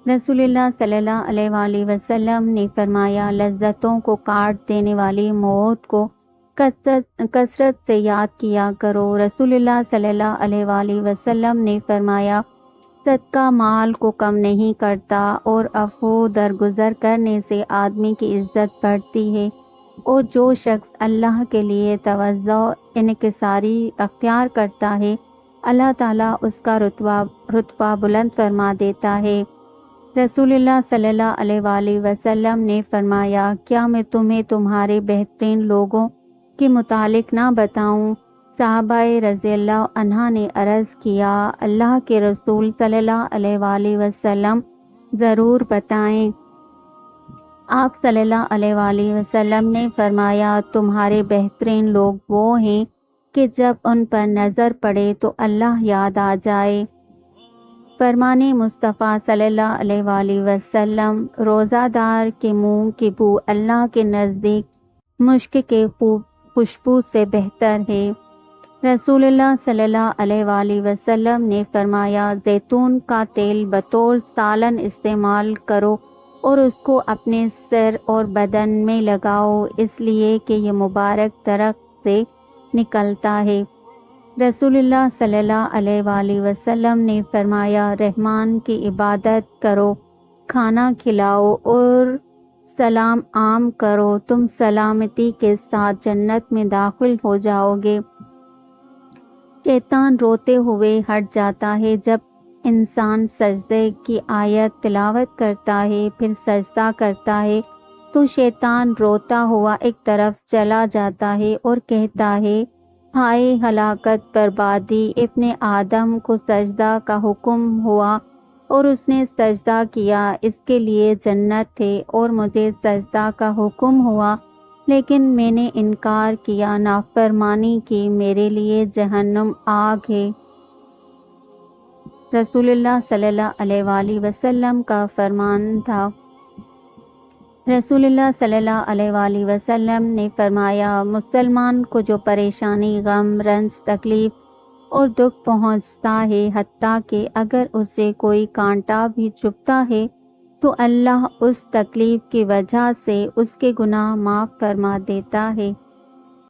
رسول اللہ صلی اللہ علیہ وآلہ وسلم نے فرمایا، لذتوں کو کاٹ دینے والی موت کو کثرت سے یاد کیا کرو۔ رسول اللہ صلی اللہ علیہ وآلہ وسلم نے فرمایا، صدقہ مال کو کم نہیں کرتا اور عفو درگزر کرنے سے آدمی کی عزت بڑھتی ہے، اور جو شخص اللہ کے لیے تواضع انکساری اختیار کرتا ہے اللہ تعالیٰ اس کا رتبہ بلند فرما دیتا ہے۔ رسول اللہ صلی اللہ علیہ وآلہ وسلم نے فرمایا، کیا میں تمہیں تمہارے بہترین لوگوں کے متعلق نہ بتاؤں؟ صحابہ رضی اللہ عنہ نے عرض کیا، اللہ کے رسول صلی اللہ علیہ وآلہ وسلم ضرور بتائیں۔ آپ صلی اللہ علیہ وآلہ وسلم نے فرمایا، تمہارے بہترین لوگ وہ ہیں کہ جب ان پر نظر پڑے تو اللہ یاد آ جائے۔ فرمان مصطفیٰ صلی اللہ علیہ وآلہ وسلم، روزہ دار کے منہ کی بو اللہ کے نزدیک مشک کے خوشبو سے بہتر ہے۔ رسول اللہ صلی اللہ علیہ وآلہ وسلم نے فرمایا، زیتون کا تیل بطور سالن استعمال کرو اور اس کو اپنے سر اور بدن میں لگاؤ، اس لیے کہ یہ مبارک درخت سے نکلتا ہے۔ رسول اللہ صلی اللہ علیہ وآلہ وسلم نے فرمایا، رحمان کی عبادت کرو، کھانا کھلاؤ اور سلام عام کرو، تم سلامتی کے ساتھ جنت میں داخل ہو جاؤ گے۔ شیطان روتے ہوئے ہٹ جاتا ہے جب انسان سجدے کی آیت تلاوت کرتا ہے، پھر سجدہ کرتا ہے تو شیطان روتا ہوا ایک طرف چلا جاتا ہے اور کہتا ہے، ہائے ہلاکت بربادی، ابن آدم کو سجدہ کا حکم ہوا اور اس نے سجدہ کیا، اس کے لیے جنت ہے، اور مجھے سجدہ کا حکم ہوا لیکن میں نے انکار کیا، نافرمانی کی، میرے لیے جہنم آگ ہے۔ رسول اللہ صلی اللہ علیہ وآلہ وسلم کا فرمان تھا۔ رسول اللہ صلی اللہ علیہ وآلہ وسلم نے فرمایا، مسلمان کو جو پریشانی، غم، رنج، تکلیف اور دکھ پہنچتا ہے، حتیٰ کہ اگر اسے کوئی کانٹا بھی چبھتا ہے تو اللہ اس تکلیف کی وجہ سے اس کے گناہ معاف فرما دیتا ہے۔